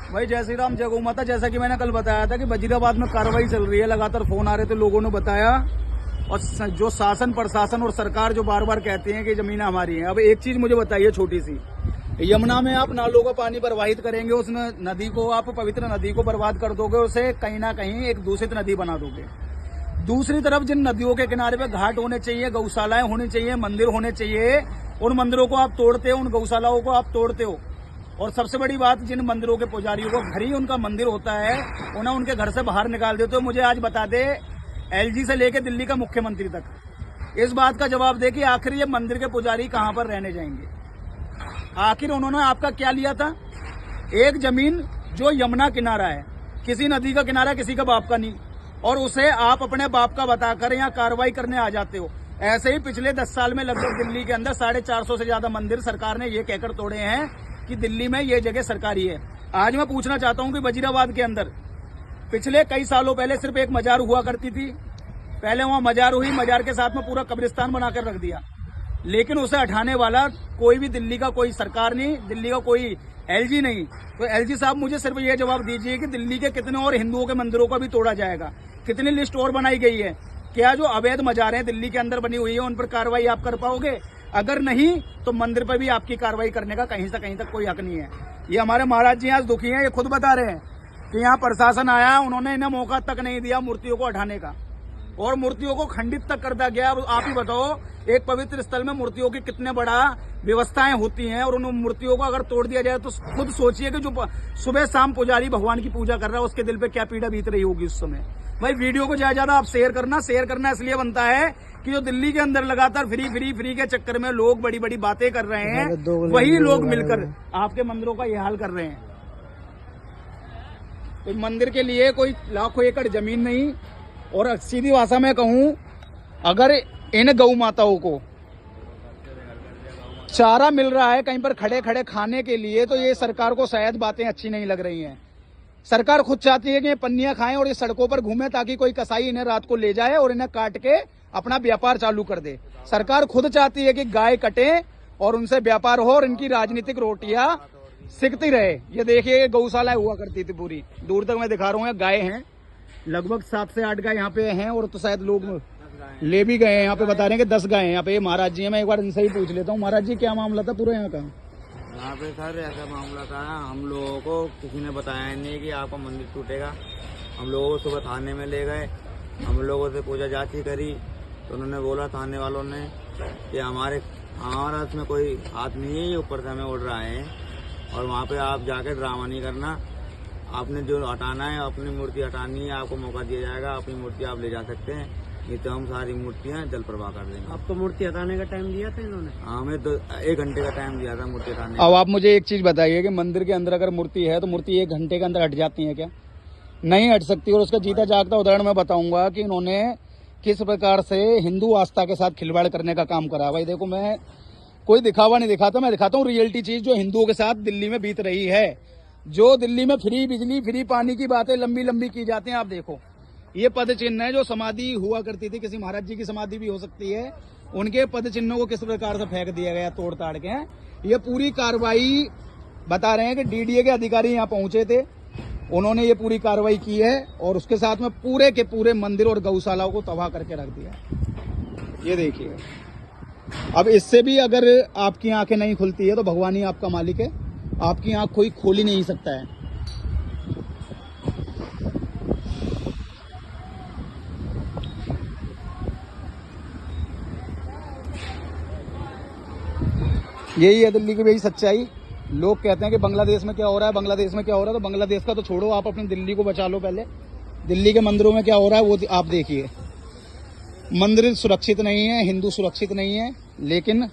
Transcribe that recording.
भाई जय श्री राम, जय गौ माता। जैसा कि मैंने कल बताया था कि वजीराबाद में कार्रवाई चल रही है, लगातार फोन आ रहे थे, लोगों ने बताया। और जो शासन प्रशासन और सरकार जो बार बार कहते हैं कि जमीनें हमारी हैं। अब एक चीज मुझे बताइए छोटी सी, यमुना में आप नालों का पानी प्रवाहित करेंगे, उस नदी को आप पवित्र नदी को बर्बाद कर दोगे, उसे कहीं ना कहीं एक दूषित नदी बना दोगे। दूसरी तरफ जिन नदियों के किनारे पे घाट होने चाहिए, गौशालाएं होनी चाहिए, मंदिर होने चाहिए, उन मंदिरों को आप तोड़ते हो, उन गौशालाओं को आप तोड़ते हो। और सबसे बड़ी बात, जिन मंदिरों के पुजारियों को घर ही उनका मंदिर होता है, उन्हें उनके घर से बाहर निकाल देते हो। मुझे आज बता दे, एलजी से लेकर दिल्ली का मुख्यमंत्री तक इस बात का जवाब दे कि आखिर ये मंदिर के पुजारी कहां पर रहने जाएंगे। आखिर उन्होंने आपका क्या लिया था? एक जमीन जो यमुना किनारा है, किसी नदी का किनारा, किसी का बाप का नहीं, और उसे आप अपने बाप का बताकर यहाँ कार्रवाई करने आ जाते हो। ऐसे ही पिछले 10 साल में लगभग दिल्ली के अंदर 450 से ज्यादा मंदिर सरकार ने ये कहकर तोड़े हैं कि दिल्ली में ये जगह सरकारी है। आज मैं पूछना चाहता हूं कि वजीराबाद के अंदर पिछले कई सालों पहले सिर्फ एक मजार हुआ करती थी। पहले वहां मजार हुई, मजार के साथ में पूरा कब्रिस्तान बनाकर रख दिया, लेकिन उसे हटाने वाला कोई भी दिल्ली का कोई सरकार नहीं, दिल्ली का कोई एलजी नहीं। तो एलजी साहब मुझे सिर्फ ये जवाब दीजिए कि दिल्ली के कितने और हिंदुओं के मंदिरों का भी तोड़ा जाएगा? कितनी लिस्ट और बनाई गई है? क्या जो अवैध मजारें दिल्ली के अंदर बनी हुई है उन पर कार्रवाई आप कर पाओगे? अगर नहीं तो मंदिर पर भी आपकी कार्रवाई करने का कहीं से कहीं तक कोई हक नहीं है। ये हमारे महाराज जी आज दुखी हैं, ये खुद बता रहे हैं कि यहाँ प्रशासन आया, उन्होंने इन्हें मौका तक नहीं दिया मूर्तियों को हटाने का, और मूर्तियों को खंडित तक कर दिया गया। आप ही बताओ, एक पवित्र स्थल में मूर्तियों की कितने बड़ा व्यवस्थाएं होती हैं, और उन मूर्तियों को अगर तोड़ दिया जाए तो खुद सोचिए कि जो सुबह शाम पुजारी भगवान की पूजा कर रहा है उसके दिल पे क्या पीड़ा बीत रही होगी उस समय। भाई वीडियो को ज्यादा आप शेयर करना इसलिए बनता है कि जो दिल्ली के अंदर लगातार फ्री के चक्कर में लोग बड़ी बड़ी बातें कर रहे हैं, वही लोग मिलकर आपके मंदिरों का ये हाल कर रहे हैं। तो मंदिर के लिए कोई लाखों एकड़ जमीन नहीं। और सीधी भाषा में कहूं, अगर इन गौ माताओं को चारा मिल रहा है कहीं पर खड़े खड़े खाने के लिए, तो ये सरकार को शायद बातें अच्छी नहीं लग रही हैं। सरकार खुद चाहती है कि ये पन्नियां खाएं और ये सड़कों पर घूमें, ताकि कोई कसाई इन्हें रात को ले जाए और इन्हें काट के अपना व्यापार चालू कर दे। सरकार खुद चाहती है कि गाय कटे और उनसे व्यापार हो और इनकी राजनीतिक रोटियां सिकती रहे। ये देखिए, गौशालाएं हुआ करती थी पूरी, दूर तक मैं दिखा रहा हूँ, गाय हैं लगभग 7 से 8 गाय यहाँ पे हैं, और तो शायद लोग ले भी गए हैं। यहाँ पे बता रहे हैं कि 10 गाय हैं यहाँ पे। महाराज जी हैं, मैं एक बार इनसे ही पूछ लेता हूँ। महाराज जी, क्या मामला था पूरा यहाँ का? यहाँ पे सर ऐसा मामला था, हम लोगों को किसी ने बताया नहीं कि आपका मंदिर टूटेगा। हम लोगों को सुबह थाने में ले गए, हम लोगों से पूजा जांची करी, तो उन्होंने बोला थाने वालों ने कि हमारा इसमें कोई हाथ नहीं है, ये ऊपर से हमें उड़ रहा है, और वहाँ पे आप जाके ड्रामा नहीं करना, आपने जो हटाना है, अपनी मूर्ति हटानी है, आपको मौका दिया जाएगा, अपनी मूर्ति आप ले जा सकते हैं, नहीं तो हम सारी मूर्तियां जल प्रवाह कर देंगे। आपको मूर्ति हटाने का टाइम दिया था इन्होंने? हमें 1 घंटे का टाइम दिया था मूर्ति हटाने। अब आप मुझे एक चीज बताइए कि मंदिर के अंदर अगर मूर्ति है तो मूर्ति 1 घंटे के अंदर हट जाती है क्या? नहीं हट सकती। और उसका जीता जागता उदाहरण मैं बताऊंगा कि इन्होंने किस प्रकार से हिंदू आस्था के साथ खिलवाड़ करने का काम करा। भाई देखो, मैं कोई दिखावा नहीं दिखाता, मैं दिखाता हूँ रियलिटी चीज जो हिंदुओं के साथ दिल्ली में बीत रही है। जो दिल्ली में फ्री बिजली, फ्री पानी की बातें लंबी लंबी की जाती हैं। आप देखो, ये पद चिन्ह है जो समाधि हुआ करती थी, किसी महाराज जी की समाधि भी हो सकती है, उनके पद चिन्हों को किस प्रकार से फेंक दिया गया तोड़ ताड़ के। ये पूरी कार्रवाई बता रहे हैं कि डीडीए के अधिकारी यहाँ पहुंचे थे, उन्होंने ये पूरी कार्रवाई की है, और उसके साथ में पूरे के पूरे मंदिर और गौशालाओं को तबाह करके रख दिया। ये देखिए, अब इससे भी अगर आपकी आंखें नहीं खुलती है तो भगवान ही आपका मालिक है, आपकी आंख कोई खोल ही नहीं सकता है। यही है दिल्ली की भाई सच्चाई। लोग कहते हैं कि बांग्लादेश में क्या हो रहा है, बांग्लादेश में क्या हो रहा है, तो बांग्लादेश का तो छोड़ो, आप अपनी दिल्ली को बचा लो पहले। दिल्ली के मंदिरों में क्या हो रहा है वो आप देखिए। मंदिर सुरक्षित नहीं है, हिंदू सुरक्षित नहीं है, लेकिन